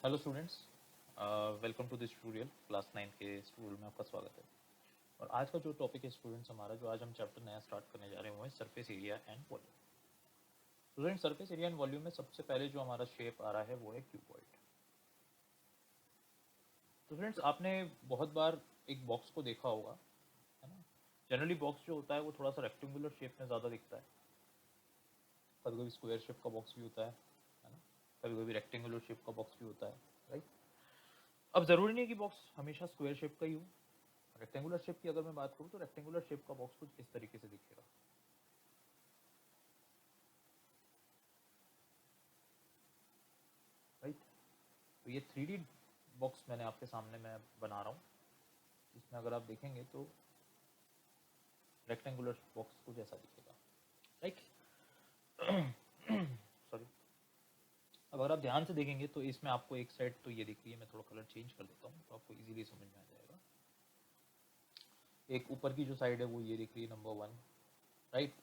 Hello students, welcome to this tutorial. Class 9 के studio में आपका स्वागत है। और आज का जो टॉपिक है स्टूडेंट्स हमारा, जो आज हम चैप्टर नया स्टार्ट करने जा रहे हैं वो है surface area and volume. Student, surface area and volume में सबसे पहले जो हमारा शेप आ रहा है वो है क्यूबॉइड। तो स्टूडेंट्स, आपने बहुत बार एक बॉक्स को देखा होगा, है ना। जनरली बॉक्स जो होता है वो थोड़ा सा रेक्टेंगुलर शेप में ज़्यादा दिखता है। कभी कभी स्क्वायर शेप का बॉक्स भी होता है ना। कभी कभी रेक्टेंगुलर शेप का बॉक्स भी होता है, राइट। अब ज़रूरी नहीं है कि बॉक्स हमेशा स्क्वायर शेप का ही हो। रेक्टेंगुलर शेप की अगर मैं बात करूं तो रेक्टेंगुलर शेप का बॉक्स कुछ इस तरीके से दिखेगा, राइट। तो ये 3D बॉक्स मैंने आपके सामने मैं बना रहा हूँ। इसमें अगर आप देखेंगे तो रेक्टेंगुलर बॉक्स कुछ ऐसा दिखेगा, राइट। सॉरी। अब अगर आप ध्यान से देखेंगे तो इसमें आपको एक साइड तो ये दिख रही है, मैं थोड़ा कलर चेंज कर देता हूँ तो आपको इजीली समझ में आ जाएगा। एक ऊपर की जो साइड है वो ये दिख रही है, नंबर 1, राइट।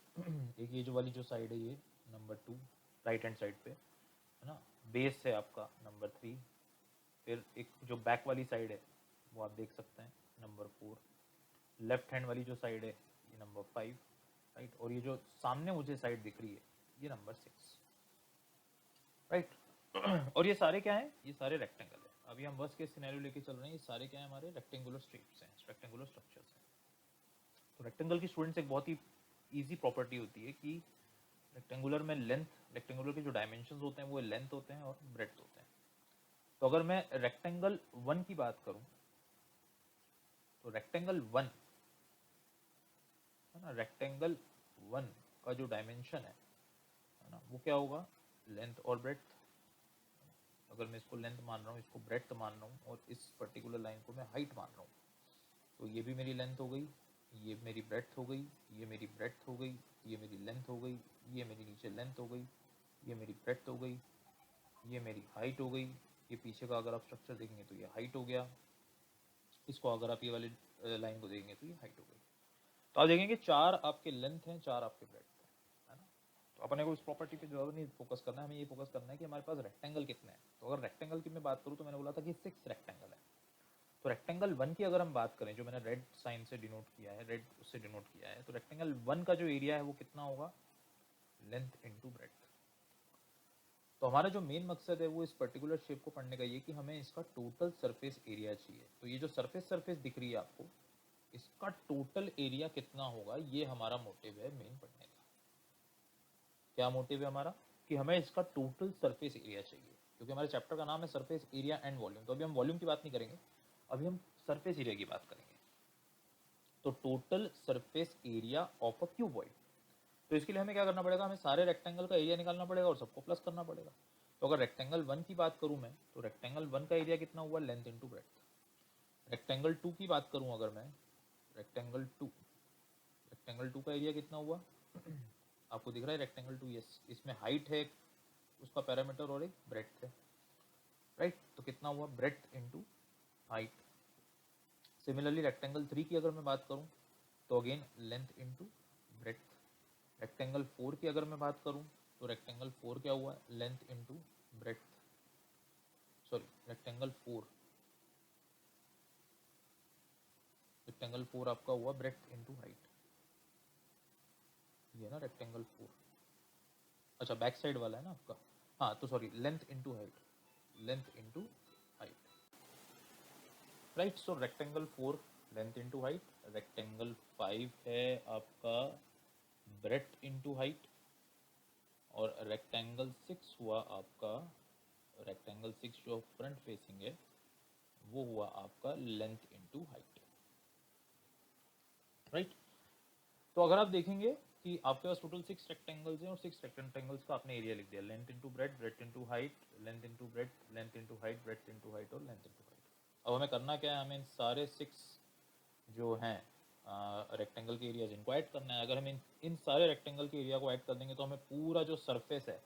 एक ये जो वाली जो साइड है ये नंबर 2, राइट हैंड साइड पे, है ना। बेस है आपका नंबर 3। फिर एक जो बैक वाली साइड है वो आप देख सकते हैं, नंबर 4। लेफ्ट हैंड वाली जो साइड है ये नंबर 5, राइट। और ये जो सामने मुझे साइड दिख रही है ये नंबर 6, राइट। और ये सारे क्या हैं? ये सारे रेक्टेंगल है। अभी हम बस के सिनेरियो लेके चल रहे हैं, ये सारे क्या है? हमारे रेक्टेंगुलर शेप्स हैं, रेक्टेंगुलर स्ट्रक्चर्स हैं। तो रेक्टेंगल की स्टूडेंट्स एक बहुत ही ईजी प्रॉपर्टी होती है कि रेक्टेंगुलर में लेंथ, रेक्टेंगुलर के जो डायमेंशन होते हैं वो लेंथ होते हैं और ब्रेड्थ होते हैं। तो अगर मैं रेक्टेंगल 1 की बात करूं तो रेक्टेंगल 1, है ना, रेक्टेंगल 1 का जो डायमेंशन है ना, वो क्या होगा? लेंथ और ब्रेड्थ। अगर मैं इसको लेंथ मान रहा हूँ, इसको ब्रेड्थ मान रहा हूँ और इस पर्टिकुलर लाइन को मैं हाइट मान रहा हूँ, तो ये भी मेरी लेंथ हो गई, ये मेरी ब्रेड्थ हो गई, ये मेरी ब्रेड्थ हो गई, ये मेरी लेंथ हो गई, ये मेरी नीचे लेंथ हो गई, ये मेरी ब्रेड्थ हो गई, ये मेरी हाइट हो गई। ये पीछे का अगर आप स्ट्रक्चर देखेंगे तो ये हाइट हो गया। इसको अगर आप ये वाली लाइन को देखेंगे तो ये हाइट हो गई। तो आप देखेंगे 4 आपके लेंथ हैं, 4 आपके ब्रेड्थ है ना। तो अपने को इस प्रॉपर्टी पे जो है नहीं फोकस करना है, हमें ये फोकस करना है कि हमारे पास रेक्टेंगल कितने हैं। तो अगर रेक्टेंगल की मैं बात करूँ तो मैंने बोला था कि 6 रेक्टेंगल है। तो रेक्टेंगल 1 की अगर हम बात करें, जो मैंने रेड साइन से डिनोट किया है, रेड उससे डिनोट किया है, तो रेक्टेंगल 1 का जो एरिया है वो कितना होगा? Length into breadth. तो हमारा जो मेन मकसद है वो इस पर्टिकुलर शेप को पढ़ने का ये कि हमें इसका टोटल सरफेस एरिया चाहिए। तो ये जो सरफेस दिख रही है आपको, इसका टोटल एरिया कितना होगा, ये हमारा मोटिव है मेन पढ़ने का। क्या मोटिव है हमारा? कि हमें इसका टोटल सरफेस एरिया चाहिए, क्योंकि हमारे चैप्टर का नाम है सरफेस एरिया एंड वॉल्यूम। तो अभी हम वॉल्यूम की बात नहीं करेंगे, अभी हम सरफेस एरिया की बात करेंगे। तो total surface area of a cuboid. तो इसके लिए हमें क्या करना पड़ेगा? हमें सारे रेक्टेंगल का एरिया निकालना पड़ेगा और सबको प्लस करना पड़ेगा। तो अगर रेक्टेंगल 1 की बात करूं मैं, तो रेक्टेंगल 1 का एरिया कितना हुआ? Length into breadth. रेक्टेंगल 2 की बात करूं अगर मैं, रेक्टेंगल 2, रेक्टेंगल 2 का एरिया कितना हुआ? आपको दिख रहा है रेक्टेंगल 2? यस, इसमें हाइट है उसका पैरामीटर और एक ब्रेड्थ है, राइट। तो कितना हुआ? Breadth into height. Similarly rectangle 3 की अगर मैं बात करूं तो again length into breadth. Rectangle 4 की अगर मैं बात करूं तो रेक्टेंगल 4 क्या हुआ? Length into breadth. Sorry, rectangle 4, rectangle 4 आपका हुआ ब्रेड्थ इंटू हाइट। ये ना रेक्टेंगल 4, अच्छा बैक साइड वाला है ना आपका। हाँ, तो sorry, length into height, length into height, right. So rectangle 4 length into height, rectangle 5 है आपका ब्रेड्थ इंटू हाइट, और रेक्टेंगल 6 हुआ आपका, रेक्टेंगल 6 जो फ्रंट फेसिंग है वो हुआ आपका लेंथ इंटू हाइट, राइट। तो अगर आप देखेंगे कि आपके पास टोटल 6 रेक्टेंगल्स हैं और 6 रेक्टेंगल्स का आपने एरिया लिख दिया, length into breadth, breadth into height, length into breadth, length into height, breadth into height और लेंथ इंटू हाइट। अब हमें करना क्या है? हमें इन सारे 6 जो हैं रेक्टेंगल के एरियाज, इनको ऐड करना है। अगर हम इन सारे रेक्टेंगल के एरिया को ऐड कर देंगे तो हमें पूरा जो सरफेस है,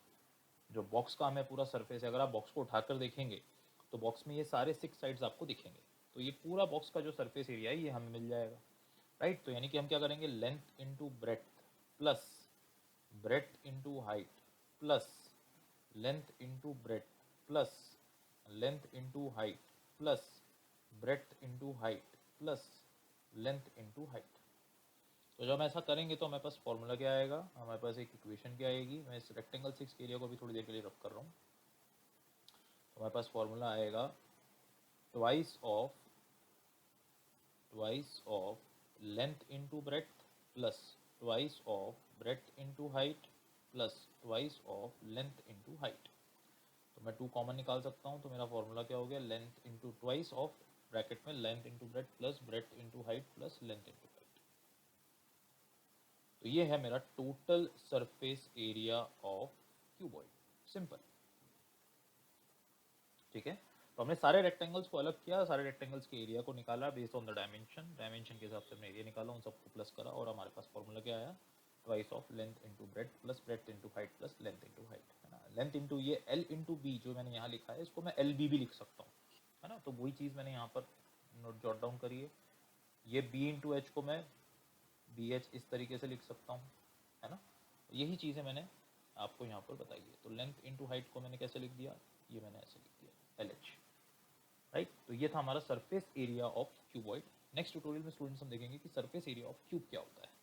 जो बॉक्स का हमें पूरा सरफेस है, अगर आप बॉक्स को उठाकर देखेंगे तो बॉक्स में ये सारे 6 साइड्स आपको दिखेंगे। तो ये पूरा बॉक्स का जो सरफेस एरिया है ये हमें मिल जाएगा, राइट। तो यानी कि हम क्या करेंगे? Length into breadth plus breadth into height plus length into breadth plus length into height plus breadth into height plus length into height. तो जब हम ऐसा करेंगे तो हमारे पास फॉर्मूला क्या आएगा, हमारे पास एक इक्वेशन क्या आएगी। मैं इस रेक्टेंगल 6 के एरिया को भी थोड़ी देर के लिए रब कर रहा हूँ। तो हमारे पास फॉर्मूला आएगा twice of length into breadth plus twice of breath into height plus twice of length into height. तो मैं 2 कॉमन निकाल सकता हूँ, तो मेरा फॉर्मूला क्या हो गया, length into twice of bracket में length into breadth plus breadth into height plus length into height. तो ये है मेरा total surface area of cuboid. Simple, ठीक है। तो हमने सारे रेक्टेंगल्स को अलग किया, सारे रेक्टेंगल्स के एरिया को निकाला based on the dimension, dimension के हिसाब से हमने एरिया निकाला, उन सबको प्लस करा और हमारे पास फॉर्मूला क्या आया, twice of length into breadth plus breadth into height plus length into height, है ना। लेंथ इंटू ये एल इंटू बी जो मैंने यहाँ लिखा है, इसको मैं एल बी भी लिख सकता हूँ, है ना। तो वही चीज़ मैंने यहाँ पर नोट जॉट डाउन करी है। ये बी इंटू एच को मैं बी एच इस तरीके से लिख सकता हूँ, है ना। यही चीज़ें मैंने आपको यहाँ पर बताई है। तो लेंथ इंटू हाइट को मैंने कैसे लिख दिया, ये मैंने ऐसे लिख दिया एल एच, राइट। तो ये था हमारा surface area of cuboid. Next tutorial में स्टूडेंट्स हम देखेंगे कि सरफेस एरिया ऑफ क्यूब क्या होता है।